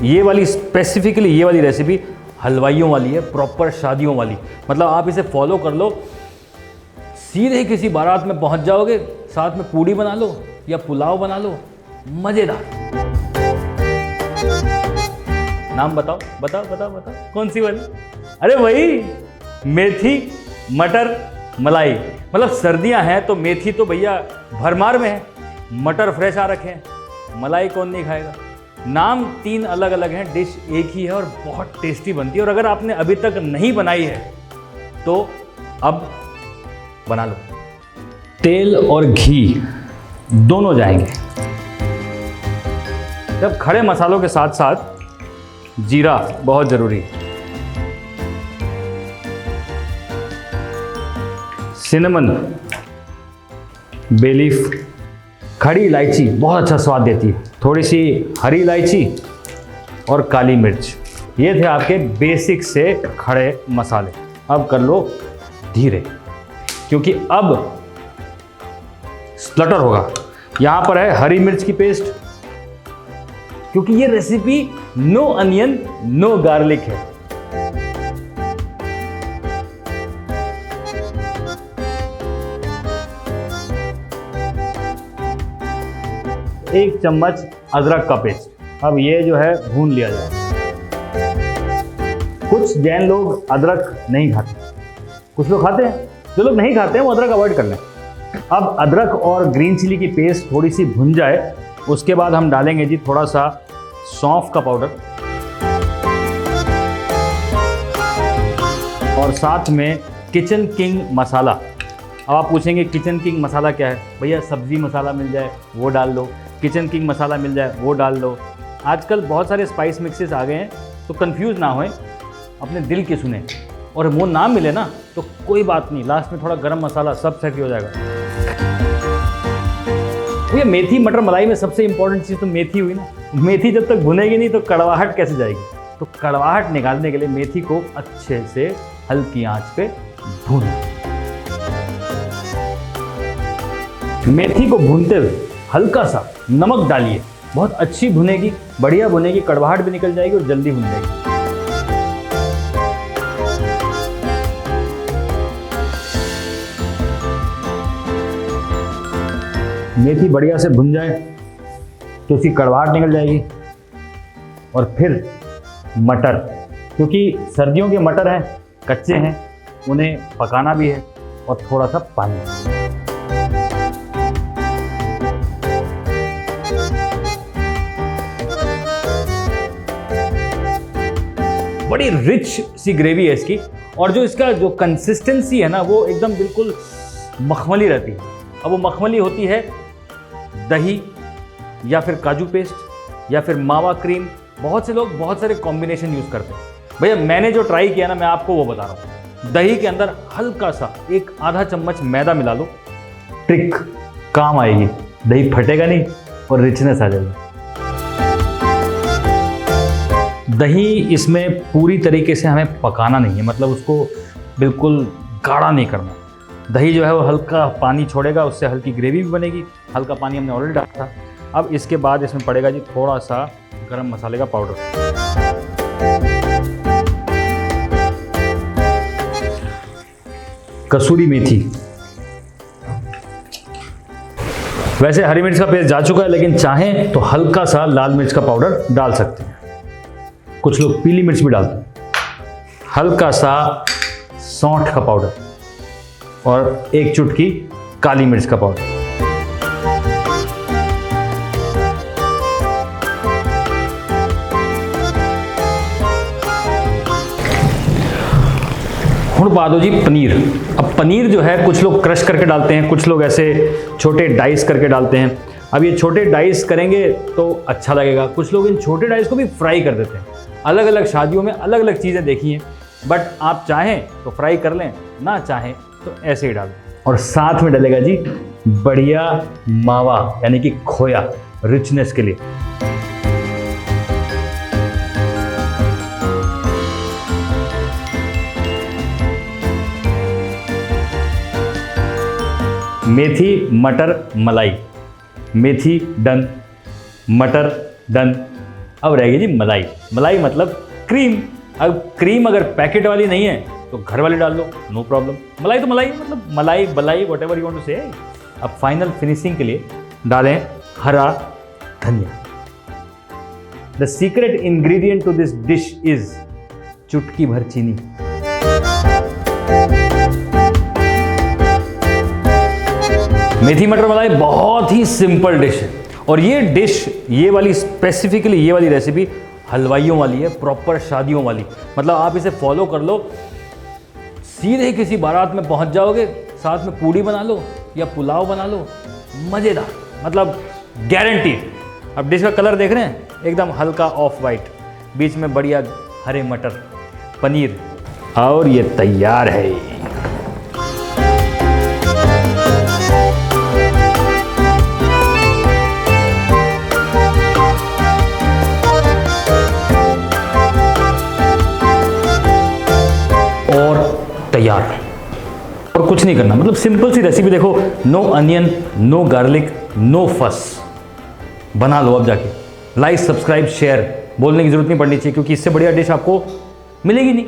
ये वाली स्पेसिफिकली ये वाली रेसिपी हलवाइयों वाली है, प्रॉपर शादियों वाली। मतलब आप इसे फॉलो कर लो, सीधे किसी बारात में पहुंच जाओगे, साथ में पूड़ी बना लो या पुलाव बना लो, मज़ेदार। नाम बताओ बताओ बताओ बताओ, कौन सी वाली? अरे वही मेथी मटर मलाई। मतलब सर्दियां हैं तो मेथी तो भैया भरमार में है, मटर फ्रेश आ रखे हैं, मलाई कौन नहीं खाएगा। नाम 3 अलग अलग हैं, डिश एक ही है और बहुत टेस्टी बनती है। और अगर आपने अभी तक नहीं बनाई है तो अब बना लो। तेल और घी दोनों जाएंगे। जब खड़े मसालों के साथ साथ जीरा बहुत ज़रूरी है, सिनेमन, बेलीफ, खड़ी इलायची बहुत अच्छा स्वाद देती है, थोड़ी सी हरी इलायची और काली मिर्च। ये थे आपके बेसिक से खड़े मसाले। अब कर लो धीरे, क्योंकि अब स्प्लटर होगा। यहाँ पर है हरी मिर्च की पेस्ट, क्योंकि ये recipe no onion no garlic है। एक चम्मच अदरक का पेस्ट। अब ये जो है भून लिया जाए। कुछ जैन लोग अदरक नहीं खाते, कुछ लोग खाते हैं। जो लोग नहीं खाते हैं वो अदरक अवॉइड कर लें। अब अदरक और ग्रीन चिली की पेस्ट थोड़ी सी भुन जाए, उसके बाद हम डालेंगे जी थोड़ा सा सौंफ का पाउडर और साथ में किचन किंग मसाला। अब आप पूछेंगे किचन किंग मसाला क्या है? भैया सब्जी मसाला मिल जाए वो डाल लो, किचन किंग मसाला मिल जाए वो डाल लो। आजकल बहुत सारे स्पाइस मिक्सेस आ गए हैं, तो कंफ्यूज ना होएं, अपने दिल की सुने। और वो ना मिले ना तो कोई बात नहीं, लास्ट में थोड़ा गरम मसाला, सब सही हो जाएगा। ये मेथी मटर मलाई में सबसे इंपॉर्टेंट चीज़ तो मेथी हुई ना। मेथी जब तक भुनेगी नहीं तो कड़वाहट कैसे जाएगी? तो कड़वाहट निकालने के लिए मेथी को अच्छे से हल्की आंच पे भूनो। मेथी को भूनते हुए हल्का सा नमक डालिए, बहुत अच्छी भुनेगी, बढ़िया भुनेगी, कड़वाहट भी निकल जाएगी और जल्दी भुन जाएगी। मेथी बढ़िया से भुन जाए तो उसकी कड़वाहट निकल जाएगी। और फिर मटर, क्योंकि सर्दियों के मटर हैं, कच्चे हैं, उन्हें पकाना भी है, और थोड़ा सा पानी। बड़ी रिच सी ग्रेवी है इसकी, और जो इसका जो कंसिस्टेंसी है ना वो एकदम बिल्कुल मखमली रहती है। अब वो मखमली होती है दही या फिर काजू पेस्ट या फिर मावा क्रीम। बहुत से लोग बहुत सारे कॉम्बिनेशन यूज़ करते हैं। भैया मैंने जो ट्राई किया ना, मैं आपको वो बता रहा हूँ। दही के अंदर हल्का सा एक आधा चम्मच मैदा मिला लो, ट्रिक काम आएगी, दही फटेगा नहीं और रिचनेस आ जाएगी। दही इसमें पूरी तरीके से हमें पकाना नहीं है, मतलब उसको बिल्कुल गाढ़ा नहीं करना। दही जो है वो हल्का पानी छोड़ेगा, उससे हल्की ग्रेवी भी बनेगी। हल्का पानी हमने ऑलरेडी डाला था। अब इसके बाद इसमें पड़ेगा जी थोड़ा सा गरम मसाले का पाउडर, कसूरी मेथी। वैसे हरी मिर्च का पेस्ट जा चुका है, लेकिन चाहें तो हल्का सा लाल मिर्च का पाउडर डाल सकते हैं। कुछ लोग पीली मिर्च भी डालते हैं। हल्का सा सौंठ का पाउडर और एक चुटकी काली मिर्च का पाउडर। ਹੁਣ पा दो जी पनीर। अब पनीर जो है कुछ लोग क्रश करके डालते हैं, कुछ लोग ऐसे छोटे डाइस करके डालते हैं। अब ये छोटे डाइस करेंगे तो अच्छा लगेगा, कुछ लोग इन छोटे डाइस को भी फ्राई कर देते हैं। अलग अलग शादियों में अलग अलग चीज़ें देखी हैं, बट आप चाहें तो फ्राई कर लें, ना चाहें तो ऐसे ही डाल दें। और साथ में डलेगा जी बढ़िया मावा, यानी कि खोया, रिचनेस के लिए। मेथी मटर मलाई, मेथी डन, मटर डन, अब रहेगी जी मलाई। मलाई मतलब क्रीम। अब क्रीम अगर पैकेट वाली नहीं है तो घर वाली डाल लो, नो प्रॉब्लम। मलाई तो मलाई, मतलब मलाई बलाई whatever you want to say. अब फाइनल फिनिशिंग के लिए डालें हरा धनिया। The secret ingredient to this dish is चुटकी भर चीनी। मेथी मटर मलाई बहुत ही सिंपल डिश है, और ये डिश, ये वाली स्पेसिफिकली ये वाली रेसिपी हलवाइयों वाली है, प्रॉपर शादियों वाली। मतलब आप इसे फॉलो कर लो, सीधे किसी बारात में पहुंच जाओगे, साथ में पूड़ी बना लो या पुलाव बना लो, मज़ेदार, मतलब गारंटीड। अब डिश का कलर देख रहे हैं, एकदम हल्का ऑफ वाइट, बीच में बढ़िया हरे मटर, पनीर, और ये तैयार है। और तैयार, और कुछ नहीं करना, मतलब सिंपल सी रेसिपी। देखो, no onion, no garlic, no fuss. बना लो अब जाके। लाइक, सब्सक्राइब, शेयर बोलने की जरूरत नहीं पड़नी चाहिए, क्योंकि इससे बढ़िया डिश आपको मिलेगी नहीं।